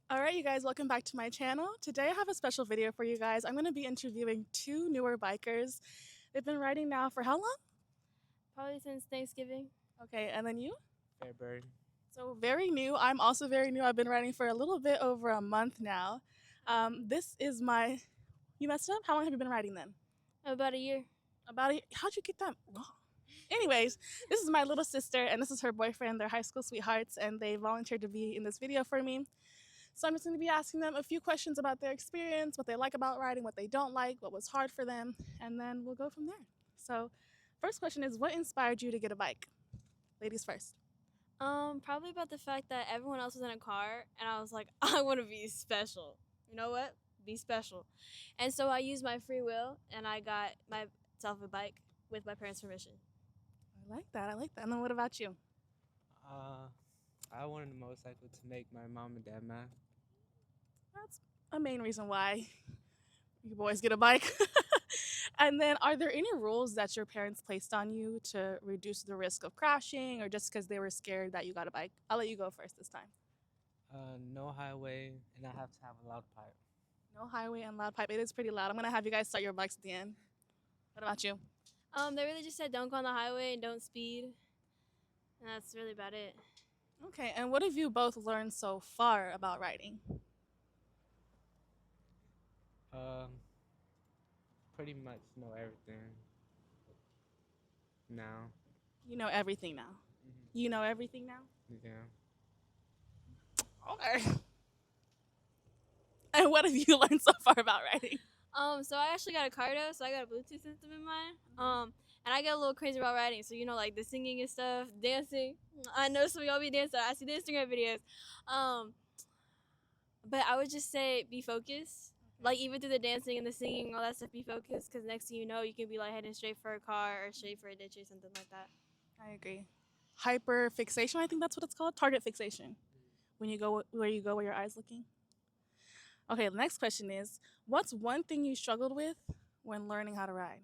All right, you guys, welcome back to my channel. Today I have a special video for you guys. I'm going to be interviewing two newer bikers. They've been riding now for how long? Probably since Thanksgiving. Okay, and then you? Fairburn. So, very new. I'm also very new. I've been riding for a little bit over a month now. This is my. You messed up? How long have you been riding then? About a year. How'd you get that wrong? Anyways, this is my little sister, and this is her boyfriend. They're high school sweethearts, and they volunteered to be in this video for me. So I'm just going to be asking them a few questions about their experience, what they like about riding, what they don't like, what was hard for them, and then we'll go from there. So, first question is, what inspired you to get a bike? Ladies first. Probably about the fact that everyone else was in a car, and I was like, I want to be special. You know what? Be special. And so I used my free will, and I got myself a bike with my parents' permission. I like that. I like that. And then what about you? Uh, I wanted a motorcycle to make my mom and dad mad. That's a main reason why you boys get a bike. And then, are there any rules that your parents placed on you to reduce the risk of crashing or just because they were scared that you got a bike? I'll let you go first this time. No highway, and I have to have a loud pipe. No highway and loud pipe. It is pretty loud. I'm going to have you guys start your bikes at the end. What about you? They really just said don't go on the highway and don't speed. And that's really about it. Okay, and what have you both learned so far about riding? Um, Pretty much know everything now. You know everything now. You know everything now? Yeah. Okay. And what have you learned so far about riding? So I actually got a Cardo, so I got a Bluetooth system in mine. And I get a little crazy about riding. So like the singing and stuff, dancing. I know some of y'all be dancing. I see the Instagram videos. But I would just say be focused. Like even through the dancing and the singing, all that stuff, be focused. Because next thing you know, you can be like heading straight for a car or straight for a ditch or something like that. I agree. Hyper fixation, I think that's what it's called. Target fixation. When you go where you go where your eyes looking. Okay, the next question is, what's one thing you struggled with when learning how to ride?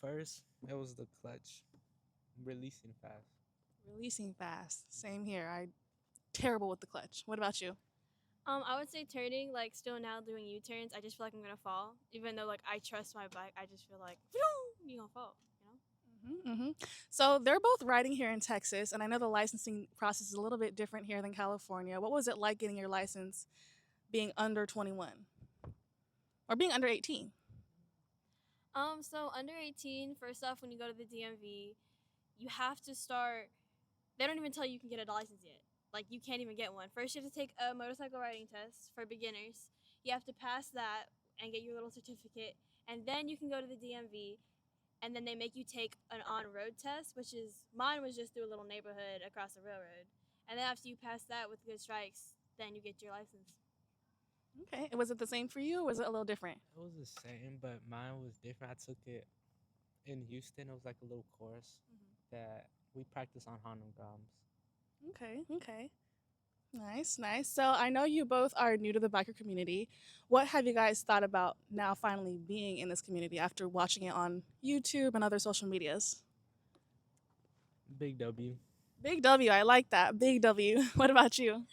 First, it was the clutch, releasing fast. Releasing fast. Same here. I terrible with the clutch. What about you? I would say turning, like still now doing U-turns. I just feel like I'm gonna fall, even though like I trust my bike. I just feel like you gonna fall. So they're both riding here in Texas, and I know the licensing process is a little bit different here than California. What was it like getting your license being under 21 or being under 18? So under 18, first off, when you go to the DMV, you have to start. They don't even tell you can get a license yet. Like you can't even get one. First, you have to take a motorcycle riding test for beginners. You have to pass that and get your little certificate, and then you can go to the DMV. And then they make you take an on-road test, which is mine was just through a little neighborhood across the railroad. And then after you pass that with good strikes, then you get your license. Okay, and was it the same for you, or was it a little different? It was the same, but mine was different. I took it in Houston. It was like a little course that we practice on Harlem grounds. Okay. Nice, nice. So I know you both are new to the biker community. What have you guys thought about now finally being in this community after watching it on YouTube and other social medias? Big W. Big W, I like that. Big W. What about you?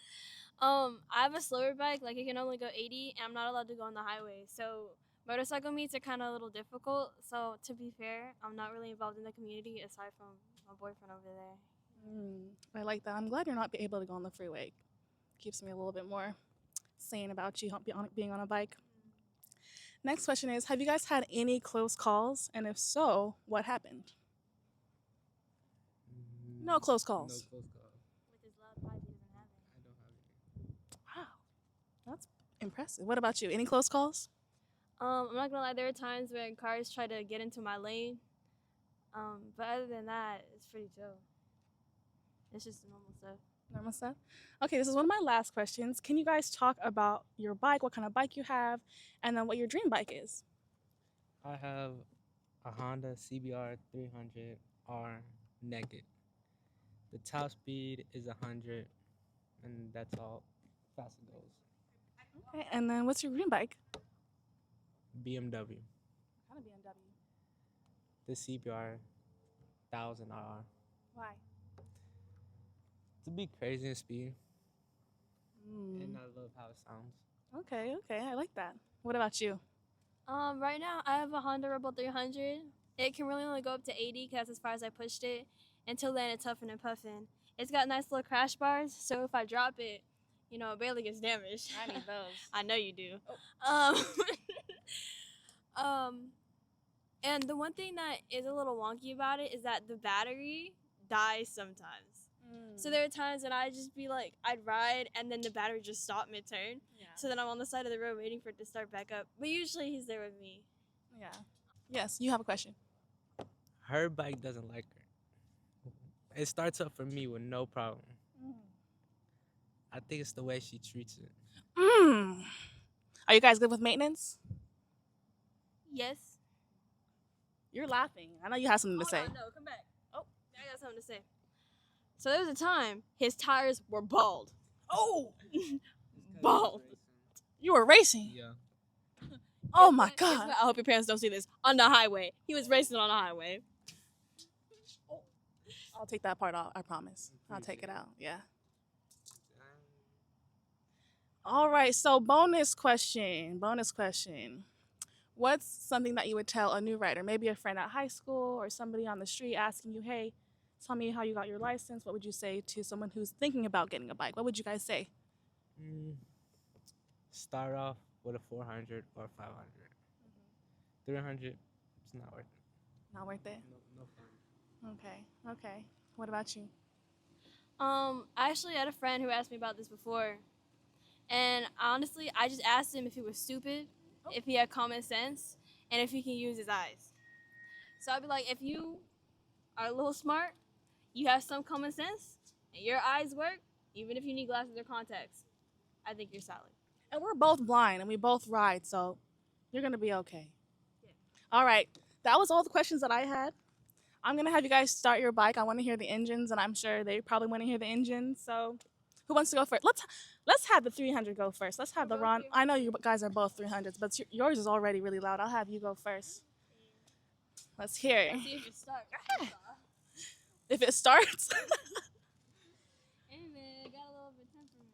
I have a slower bike, like it can only go 80, and I'm not allowed to go on the highway. So motorcycle meets are kind of a little difficult. So to be fair, I'm not really involved in the community aside from my boyfriend over there. I like that. I'm glad you're not able to go on the freeway. Keeps me a little bit more sane about you being on a bike. Next question is, have you guys had any close calls? And if so, what happened? No close No calls. close call. With his loud pipe, he doesn't have it. I don't have any. Wow, that's impressive. What about you? Any close calls? I'm not gonna lie, there are times when cars try to get into my lane. But other than that, it's pretty chill. It's just normal stuff. Normal stuff. Okay, this is one of my last questions. Can you guys talk about your bike, what kind of bike you have, and then what your dream bike is? I have a Honda CB300R naked. The top speed is 100, and that's all fast it goes. Okay, and then what's your dream bike? BMW. What kind of BMW? The CBR 1000R. Why? To be crazy in speed. it sounds. Okay, okay, I like that. What about you? Right now I have a Honda Rebel 300. It can really only go up to 80 because that's as far as I pushed it. Until then, it's huffing and puffing. It's got nice little crash bars, so if I drop it, it barely gets damaged. I need those. I know you do. Oh. Um, and the one thing that is a little wonky about it is that the battery dies sometimes. So there are times when I'd just be like, I'd ride and then the battery just stopped mid-turn. Yeah. So then I'm on the side of the road waiting for it to start back up. But usually he's there with me. Yeah. Yes, you have a question. Her bike doesn't like her. It starts up for me with no problem. I think it's the way she treats it. Are you guys good with maintenance? Yes. You're laughing. I know you have something to Hold say. on, no, come back. Oh, I got something to say. So there was a time his tires were bald. Oh, Bald. you were racing. Yeah. Oh my Guess god. what? I hope your parents don't see this. On the highway. He was racing on the highway. I'll take that part off. I promise. I'll take it out. Yeah. All right. So bonus question. Bonus question. What's something that you would tell a new rider? Maybe a friend at high school or somebody on the street asking you, "Hey, tell me how you got your license." What would you say to someone who's thinking about getting a bike? What would you guys say? Start off with a 400 or 500. 300, it's not worth it. Not worth it. No fun. Okay. Okay. What about you? I actually had a friend who asked me about this before. And honestly, I just asked him if he was stupid, if he had common sense, and if he can use his eyes. So I'd be like, if you are a little smart, you have some common sense, and your eyes work, even if you need glasses or contacts, I think you're solid. And we're both blind and we both ride, so you're going to be okay. Yeah. All right. That was all the questions that I had. I'm going to have you guys start your bike. I want to hear the engines, and I'm sure they probably want to hear the engines. So who wants to go first? Let's have the 300 go first. Let's have the Ron. I know you guys are both 300s, but yours is already really loud. I'll have you go first. Let's hear it. Let's see if it starts. If it starts. Hey man, got a little bit temperament.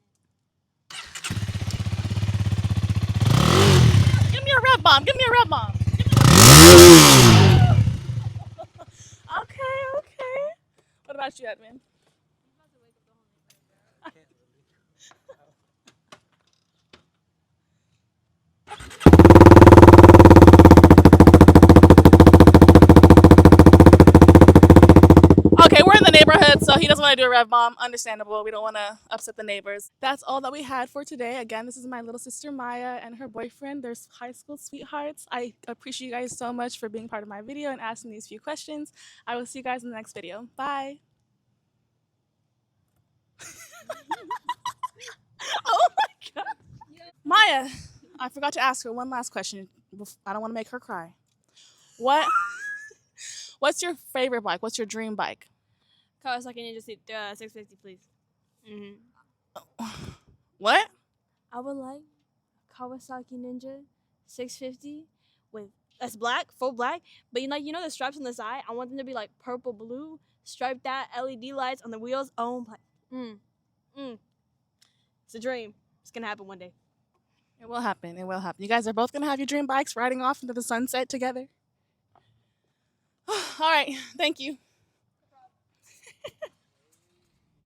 Give me a rev bomb. Give me a rev bomb. Okay, okay. What about you, Edmund? Okay, we're in the neighborhood, so he doesn't want to do a rev bomb. Understandable. We don't want to upset the neighbors. That's all that we had for today. Again, this is my little sister Maya and her boyfriend. They're high school sweethearts. I appreciate you guys so much for being part of my video and asking these few questions. I will see you guys in the next video. Bye. Oh my god. Maya, I forgot to ask her one last question. I don't want to make her cry. What's your favorite bike? What's your dream bike? Kawasaki Ninja 650, please. What? I would like Kawasaki Ninja 650 that's black, full black, but you know the stripes on the side? I want them to be like purple blue, striped that, LED lights on the wheels. Oh my. It's a dream. It's gonna happen one day. It will happen. It will happen. You guys are both gonna have your dream bikes riding off into the sunset together. All right. Thank you.